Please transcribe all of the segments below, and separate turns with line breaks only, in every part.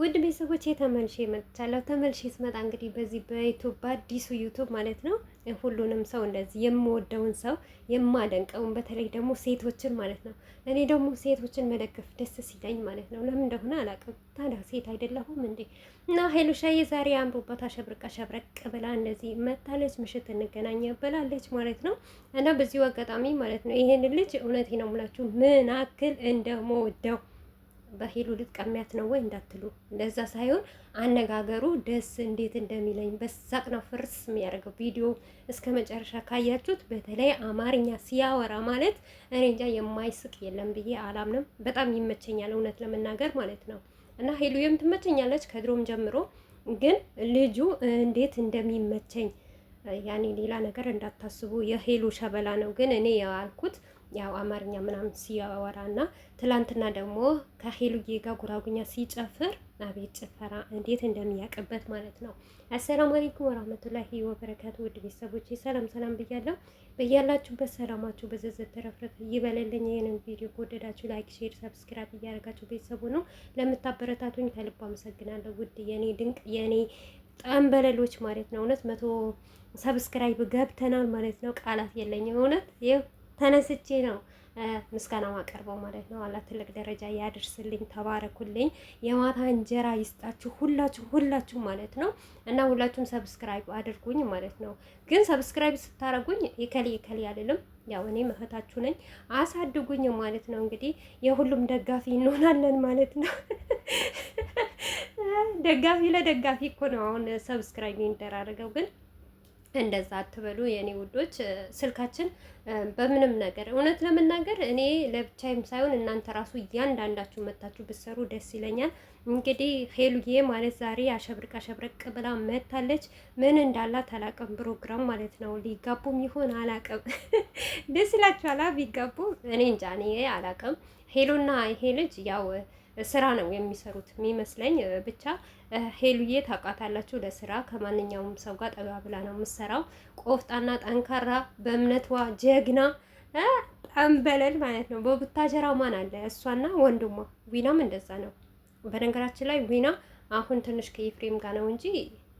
ውድ ቤተሰቦች ተመልሼ መጥቻለሁ። ተመልሼ ስመጣ እንግዲህ በዚህ በዩቱብ በአዲሱ ዩቱብ ማለት ነው ሁሉንም ሰው እንደዚህ የምወደውን ሰው የማደንቀውን በተለይ ደግሞ ሴቶችን ማለት ነው። እኔ ደግሞ ሴቶችን መደገፍ ደስ ሲለኝ ማለት ነው። ለምን እንደሆነ አላውቅም። ታዲያ ሴት አይደለሁም እንዴ? እና ሄሉሻዬ ዛሬ አምሮባት አሸብርቃ ሸብረቅ ብላ እንደዚህ መታለች። ምሽት እንገናኝ ብላለች ማለት ነው። እና በዚሁ አጋጣሚ ማለት ነው ይሄን ልጅ እውነቴ ነው የምላችሁ ምን አክል እንደምወደው በሄሉ ልትቀሚያት ነው ወይ እንዳትሉ፣ እንደዛ ሳይሆን አነጋገሩ ደስ እንዴት እንደሚለኝ በሳቅ ነው ፍርስ የሚያደርገው። ቪዲዮ እስከ መጨረሻ ካያችሁት በተለይ አማርኛ ሲያወራ ማለት እኔ እንጃ የማይስቅ የለም ብዬ አላምንም። በጣም ይመቸኛል እውነት ለመናገር ማለት ነው። እና ሄሉዬም ትመቸኛለች ከድሮም ጀምሮ፣ ግን ልጁ እንዴት እንደሚመቸኝ ያኔ ሌላ ነገር እንዳታስቡ የሄሉ ሸበላ ነው። ግን እኔ ያልኩት ያው አማርኛ ምናምን ሲያወራና ትላንትና ደግሞ ከሄሉዬ ጋር ጉራጉኛ ሲጨፍር አቤት ጭፈራ እንዴት እንደሚያውቅበት ማለት ነው። አሰላሙ አለይኩም ወራህመቱላሂ ወበረካቱ። ውድ ቤተሰቦቼ ሰላም ሰላም ብያለሁ። በያላችሁበት ሰላማችሁ በዘዘት ተረፍረፍ ይበለልኝ። ይህንን ቪዲዮ ከወደዳችሁ ላይክ፣ ሼር፣ ሰብስክራይብ እያደረጋችሁ ቤተሰቡ ነው ለምታበረታቱኝ ከልብ አመሰግናለሁ። ውድ የኔ ድንቅ የኔ ጠንበለሎች ማለት ነው። እውነት 100 ሰብስክራይብ ገብተናል ማለት ነው። ቃላት የለኝም እውነት ተነስቼ ነው ምስጋና ማቀርበው ማለት ነው። አላህ ትልቅ ደረጃ ያድርስልኝ፣ ተባረኩልኝ፣ የማታ እንጀራ ይስጣችሁ ሁላችሁ ማለት ነው። እና ሁላችሁም ሰብስክራይብ አድርጉኝ ማለት ነው። ግን ሰብስክራይብ ስታረጉኝ የከሌ አይደለም፣ ያው እኔ እህታችሁ ነኝ፣ አሳድጉኝ ማለት ነው። እንግዲህ የሁሉም ደጋፊ እንሆናለን ማለት ነው። ደጋፊ ለደጋፊ እኮ ነው አሁን ሰብስክራይብ እንደራረገው ግን እንደዛ አትበሉ የኔ ውዶች። ስልካችን በምንም ነገር እውነት ለመናገር እኔ ለብቻዬም ሳይሆን እናንተ ራሱ እያንዳንዳችሁ መታችሁ ብትሰሩ ደስ ይለኛል። እንግዲህ ሄሉዬ ማለት ዛሬ አሸብርቅ ብላ መታለች። ምን እንዳላት አላቅም፣ ፕሮግራም ማለት ነው። ሊጋቡም ይሆን አላቅም። ደስ ይላችኋላ ቢጋቡ? እኔ እንጃ እኔ አላቅም። ሄሉና ይሄ ልጅ ያው ስራ ነው የሚሰሩት የሚመስለኝ። ብቻ ሄሉዬ ታውቃታላችሁ፣ ለስራ ከማንኛውም ሰው ጋር ጠጋ ብላ ነው የምትሰራው። ቆፍጣና፣ ጠንካራ፣ በእምነቷ ጀግና ጠንበለል ማለት ነው። በቡታጀራ ማን አለ? እሷና ወንድሟ ዊናም እንደዛ ነው። በነገራችን ላይ ዊና አሁን ትንሽ ከኤፍሬም ጋር ነው እንጂ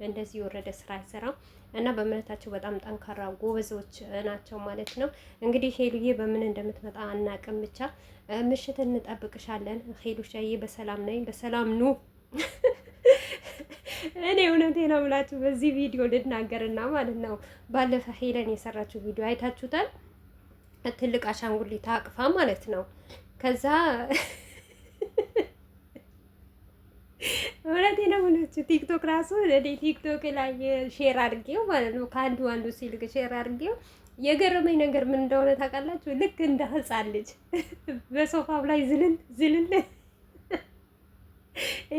እንደዚህ የወረደ ስራ አይሰራም። እና በእምነታቸው በጣም ጠንካራ ጎበዞች ናቸው ማለት ነው። እንግዲህ ሄሉዬ በምን እንደምትመጣ አናቅም። ብቻ ምሽት እንጠብቅሻለን ሄሉሻዬ። በሰላም ነኝ፣ በሰላም ኑ። እኔ እውነቴ ነው ብላችሁ በዚህ ቪዲዮ ልናገርና ማለት ነው። ባለፈ ሄለን የሰራችው ቪዲዮ አይታችሁታል። ትልቅ አሻንጉሊት አቅፋ ማለት ነው። ከዛ እውነቴ ነው ብላችሁ ቲክቶክ ራሱ እኔ ቲክቶክ ላይ ሼር አድርጌው ማለት ነው። ከአንዱ አንዱ ሲልክ ሼር አድርጌው የገረመኝ ነገር ምን እንደሆነ ታውቃላችሁ? ልክ እንደ ሕፃን ልጅ በሶፋው ላይ ዝልል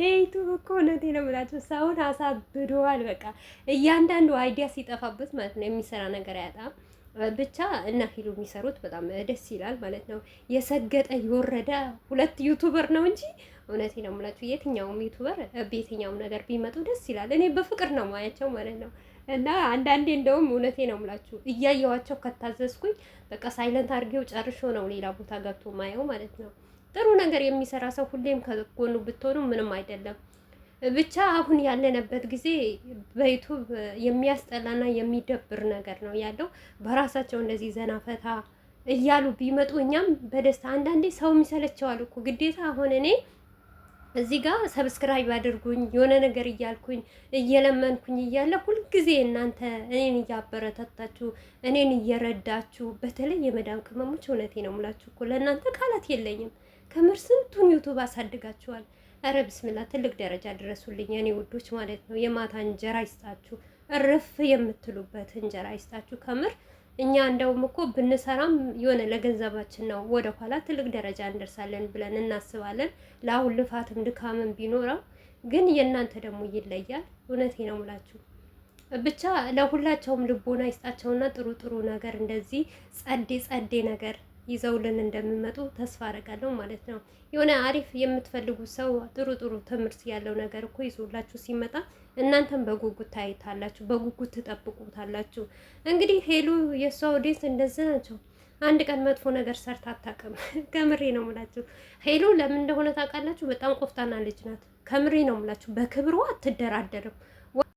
ዩቱብ እኮ እውነቴ ነው ብላችሁ ሰውን አሳብደዋል። በቃ እያንዳንዱ አይዲያ ሲጠፋበት ማለት ነው የሚሰራ ነገር አያጣም። ብቻ እና ሄሉ የሚሰሩት በጣም ደስ ይላል ማለት ነው። የሰገጠ የወረደ ሁለት ዩቱበር ነው እንጂ እውነቴ ነው የምላችሁ የትኛውም ዩቱበር በየትኛውም ነገር ቢመጡ ደስ ይላል። እኔ በፍቅር ነው ማያቸው ማለት ነው። እና አንዳንዴ እንደውም እውነቴ ነው የምላችሁ እያየዋቸው ከታዘዝኩኝ በቃ ሳይለንት አድርጌው ጨርሾ ነው ሌላ ቦታ ገብቶ ማየው ማለት ነው። ጥሩ ነገር የሚሰራ ሰው ሁሌም ከጎኑ ብትሆኑ ምንም አይደለም። ብቻ አሁን ያለንበት ጊዜ በዩቱብ የሚያስጠላና የሚደብር ነገር ነው ያለው። በራሳቸው እንደዚህ ዘና ፈታ እያሉ ቢመጡ እኛም በደስታ አንዳንዴ ሰው የሚሰለቸዋል እኮ ግዴታ። አሁን እኔ እዚህ ጋር ሰብስክራይብ አድርጉኝ የሆነ ነገር እያልኩኝ እየለመንኩኝ እያለ ሁልጊዜ እናንተ እኔን እያበረታታችሁ እኔን እየረዳችሁ፣ በተለይ የመዳም ቅመሞች እውነቴ ነው የምላችሁ እኮ ለእናንተ ቃላት የለኝም። ከምር ስንቱን ዩቱብ አሳድጋችኋል። ኧረ ብስምላ ትልቅ ደረጃ ድረሱልኝ የኔ ውዶች ማለት ነው። የማታ እንጀራ ይስጣችሁ፣ እርፍ የምትሉበት እንጀራ ይስጣችሁ። ከምር እኛ እንደውም እኮ ብንሰራም የሆነ ለገንዘባችን ነው፣ ወደ ኋላ ትልቅ ደረጃ እንደርሳለን ብለን እናስባለን። ለአሁን ልፋትም ድካምም ቢኖረው ግን የእናንተ ደግሞ ይለያል። እውነቴ ነው የምላችሁ። ብቻ ለሁላቸውም ልቦና ይስጣቸውና ጥሩ ነገር እንደዚህ ጸዴ ነገር ይዘውልን እንደሚመጡ ተስፋ አደርጋለሁ ማለት ነው። የሆነ አሪፍ የምትፈልጉት ሰው ጥሩ ትምህርት ያለው ነገር እኮ ይዞላችሁ ሲመጣ እናንተም በጉጉት ታይታላችሁ፣ በጉጉት ትጠብቁታላችሁ። እንግዲህ ሄሉ የሷ ኦዲየንስ እንደዚህ ናቸው። አንድ ቀን መጥፎ ነገር ሰርታ አታውቅም። ከምሬ ነው የምላችሁ። ሄሉ ለምን እንደሆነ ታውቃላችሁ? በጣም ቆፍጣና ልጅ ናት። ከምሬ ነው የምላችሁ። በክብሯ አትደራደርም።